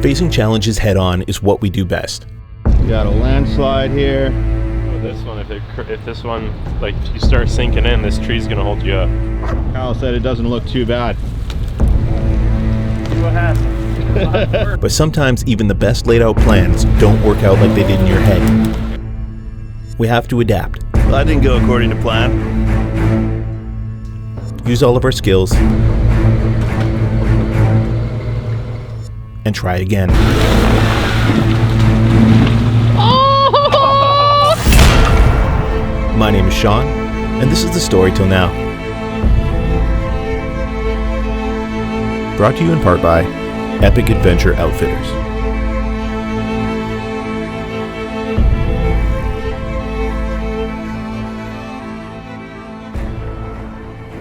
Facing challenges head-on is what we do best. We got a landslide here. This one, if this one, like, if you start sinking in, this tree's gonna hold you up. Kyle said it doesn't look too bad. See what happens. But sometimes even the best laid out plans don't work out like they did in your head. We have to adapt. Well, that didn't go according to plan. Use all of our skills. And try again. My name is Sean, and this is the story till now. Brought to you in part by Epic Adventure Outfitters.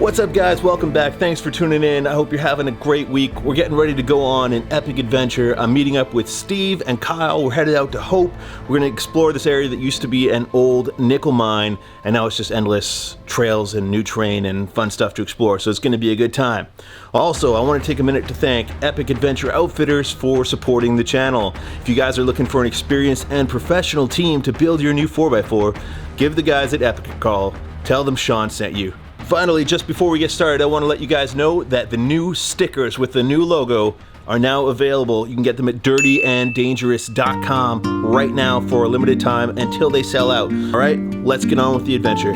What's up, guys? Welcome back. Thanks for tuning in. I hope you're having a great week. We're getting ready to go on an epic adventure. I'm meeting up with Steve and Kyle. We're headed out to Hope. We're going to explore this area that used to be an old nickel mine, and now it's just endless trails and new terrain and fun stuff to explore, so it's going to be a good time. Also, I want to take a minute to thank Epic Adventure Outfitters for supporting the channel. If you guys are looking for an experienced and professional team to build your new 4x4, give the guys at Epic a call. Tell them Sean sent you. Finally, just before we get started, I want to let you guys know that the new stickers with the new logo are now available. You can get them at dirtyanddangerous.com right now for a limited time until they sell out. All right, let's get on with the adventure.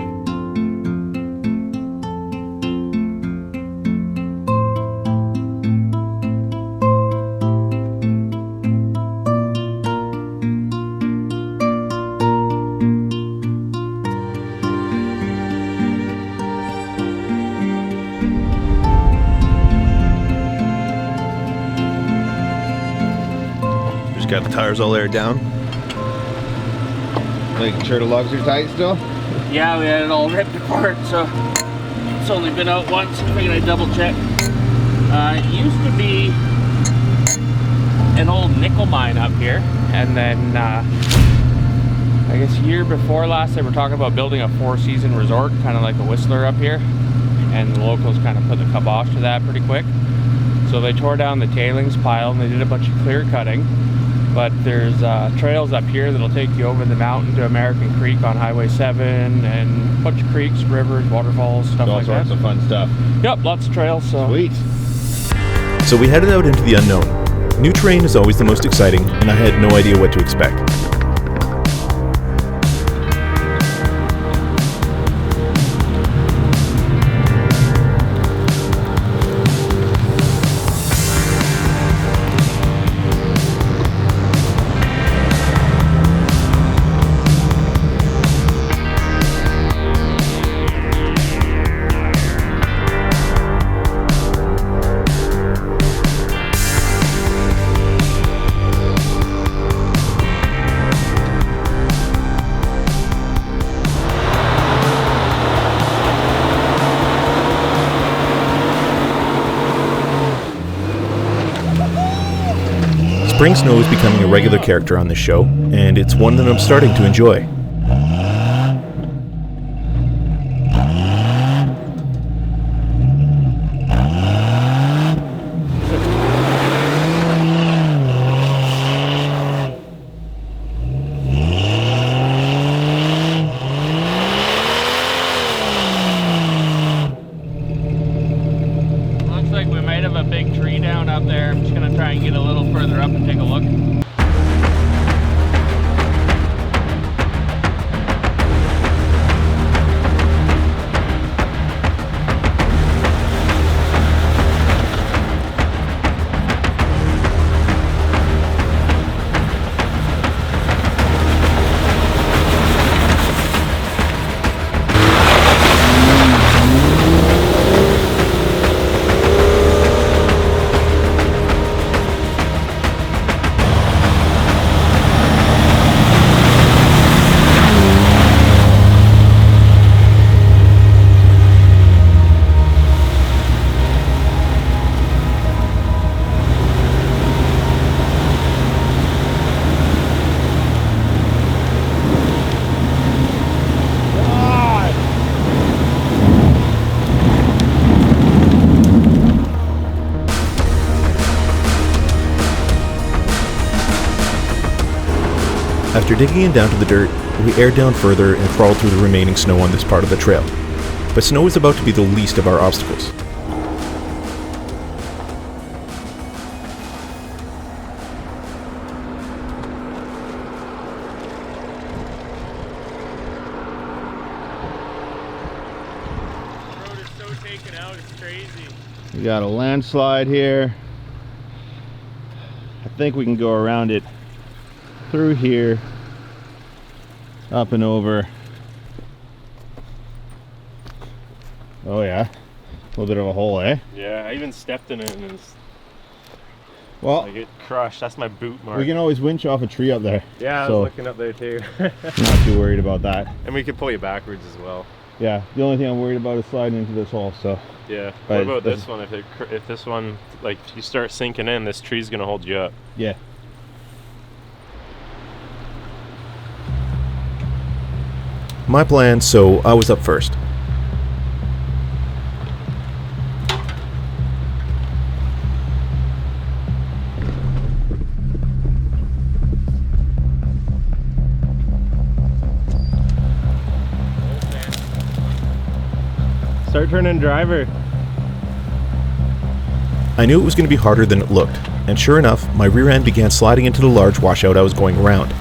Got the tires all aired down. Making sure the lugs are tight still? Yeah, we had it all ripped apart, so it's only been out once. I figured I'd double check. It used to be an old nickel mine up here, and then I guess year before last they were talking about building a 4-season resort, kind of like a Whistler up here, and the locals kind of put the kibosh to that pretty quick. So they tore down the tailings pile and they did a bunch of clear cutting. But there's trails up here that'll take you over the mountain to American Creek on Highway 7 and a bunch of creeks, rivers, waterfalls, stuff like that. All sorts of fun stuff. Yep, lots of trails. So. Sweet. So we headed out into the unknown. New terrain is always the most exciting, and I had no idea what to expect. Spring snow is becoming a regular character on this show, and it's one that I'm starting to enjoy. Looks like we might have a big tree down out there. I'm just gonna try and get a little further up and take a look. After digging in down to the dirt, we aired down further and crawled through the remaining snow on this part of the trail. But snow was about to be the least of our obstacles. road is so taken out, it's crazy. We got a landslide here. I think we can go around it through here, up and over. Oh yeah, a little bit of a hole, eh? Yeah, I even stepped in it and it's Well, like it crushed. That's my boot mark. we can always winch off a tree up there. Yeah, I so was looking up there too. not too worried about that. And we could pull you backwards as well. Yeah, the only thing I'm worried about is sliding into this hole, so. Yeah. But What about this- this one? If this one, like, you start sinking in, this tree's gonna hold you up. Yeah. My plan, so I was up first. Start turning driver. I knew it was going to be harder than it looked, and sure enough, my rear end began sliding into the large washout I was going around.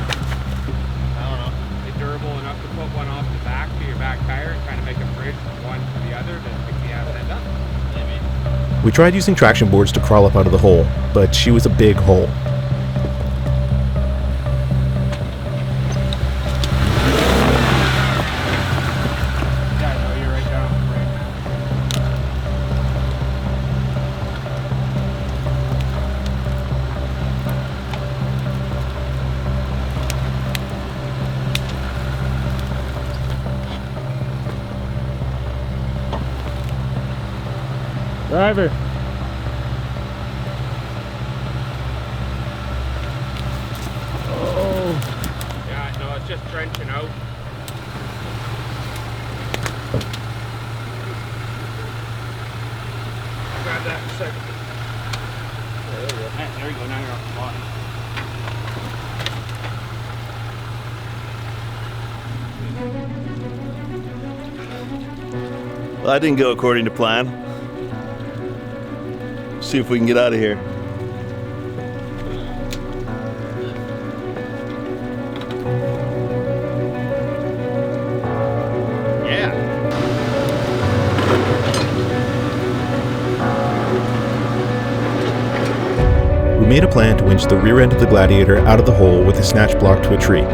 I don't know. Is it durable enough to put one off the back to your back tire and kind of make a bridge from one to the other to pick the ass end up? Maybe. We tried using traction boards to crawl up out of the hole, but she was a big hole. Yeah, I know you're right down on the brake. Driver. Yeah, no, it's just trenching out. I'll grab that in a second. Yeah, there you go. Now you're off the bottom. Well, that didn't go according to plan. See if we can get out of here. Yeah. We made a plan to winch the rear end of the Gladiator out of the hole with a snatch block to a tree.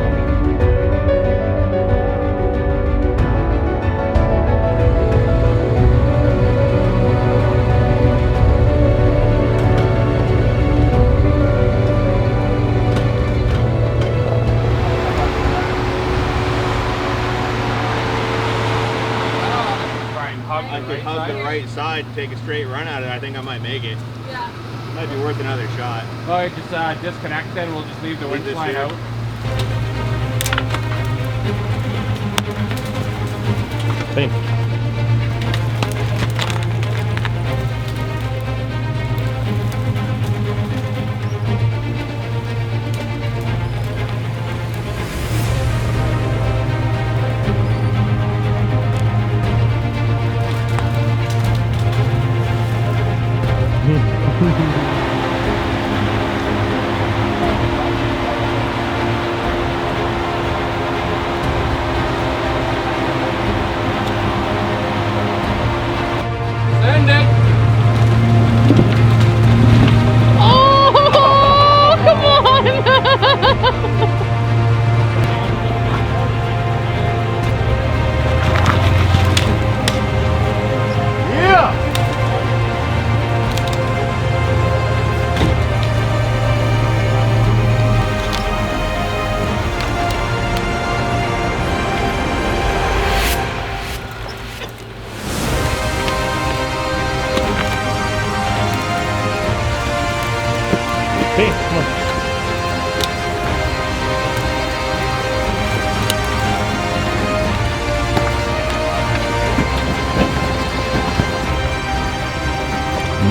Try and hug I the could right hug side. the right side, take a straight run at it. I think I might make it. Yeah. Might be worth another shot. Oh, you just disconnect then. We'll just leave the winch this line here. out. Thank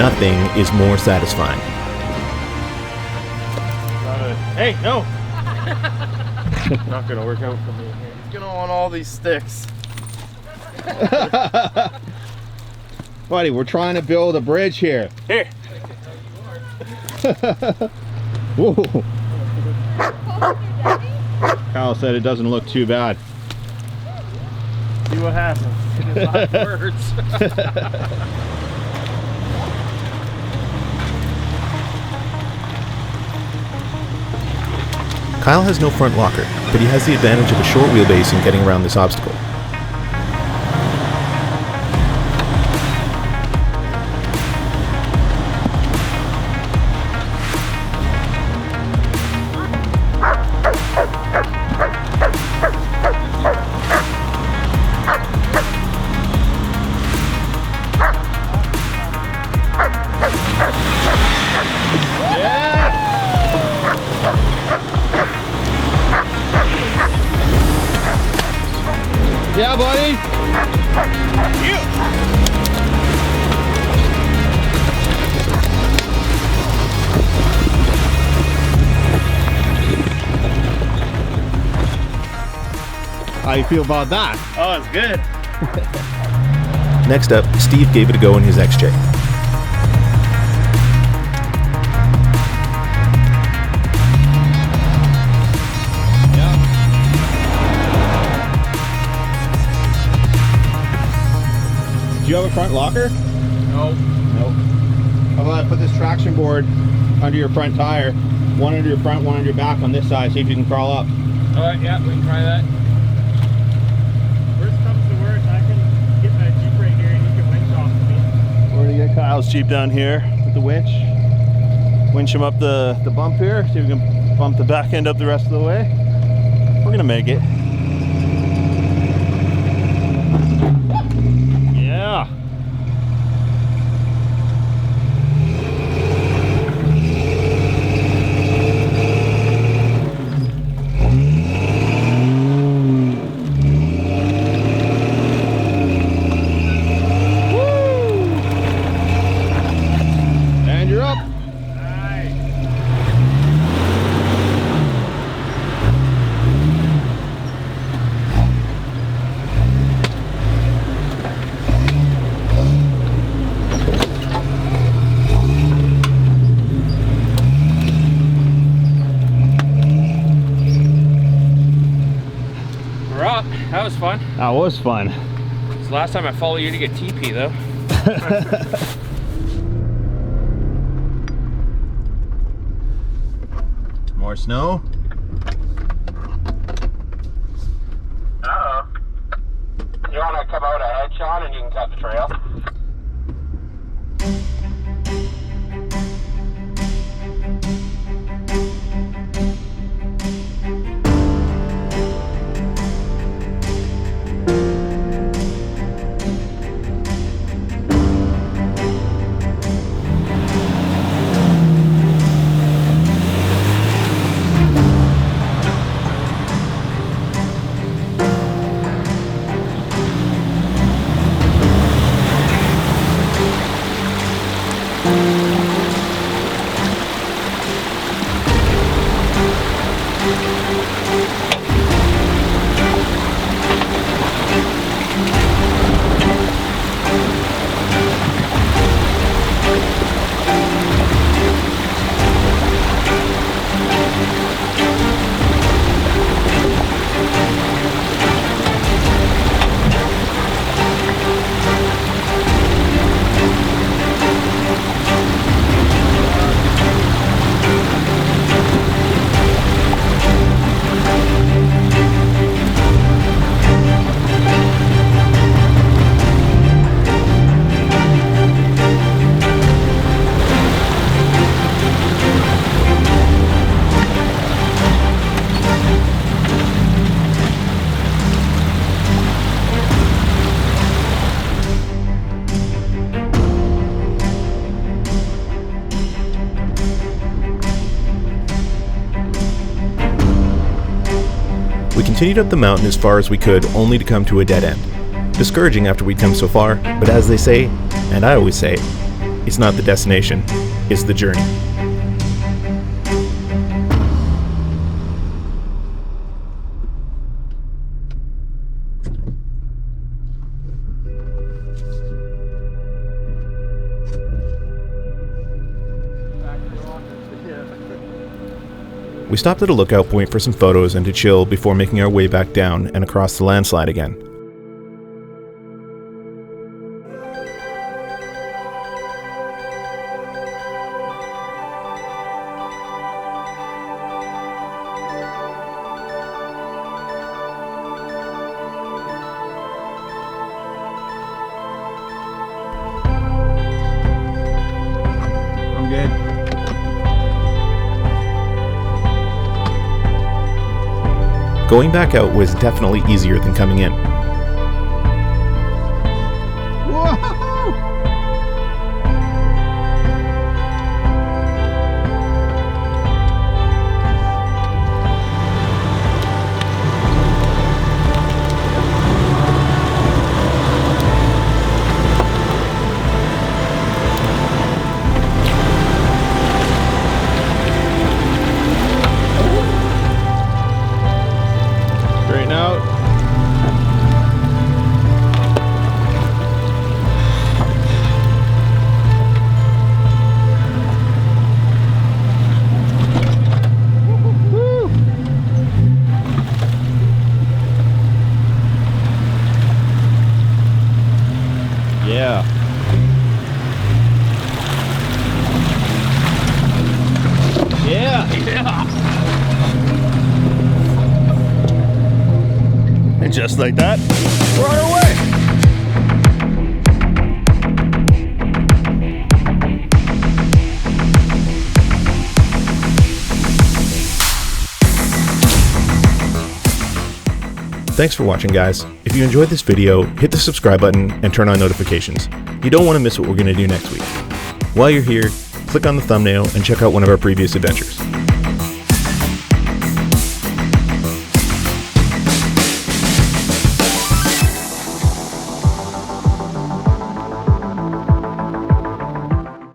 nothing is more satisfying. Hey, no! Not gonna work out for me here. He's gonna want all these sticks. Buddy, we're trying to build a bridge here. Here. Whoa. Kyle said it doesn't look too bad. See what happens. His last words. Kyle has no front locker, but he has the advantage of a short wheelbase in getting around this obstacle. Yeah, buddy. How you feel about that? Oh, it's good. Next up, Steve gave it a go in his XJ. Do you have a front locker? No. Nope. How about I put this traction board under your front tire, one under your front, one under your back on this side, see if you can crawl up. Alright, yeah, we can try that. Worst comes to worst, I can get my Jeep right here and you can winch off of me. We're gonna get Kyle's Jeep down here with the winch. Winch him up the bump here, see if we can bump the back end up the rest of the way. We're gonna make it. Yeah. And you're up. We're up. That was fun. That was fun. It's the last time I followed you to get TP though. More snow. Uh-oh. You want to come out ahead, Sean, and you can cut the trail? We continued up the mountain as far as we could, only to come to a dead end. Discouraging after we'd come so far, but as they say, and I always say, It's not the destination, it's the journey. We stopped at a lookout point for some photos and to chill before making our way back down and across the landslide again. I'm good. Going back out was definitely easier than coming in. Straighten out. Yeah. Yeah. And just like that, we're on our way. Thanks for watching, guys. If you enjoyed this video, hit the subscribe button and turn on notifications. You don't want to miss what we're going to do next week. While you're here, click on the thumbnail and check out one of our previous adventures.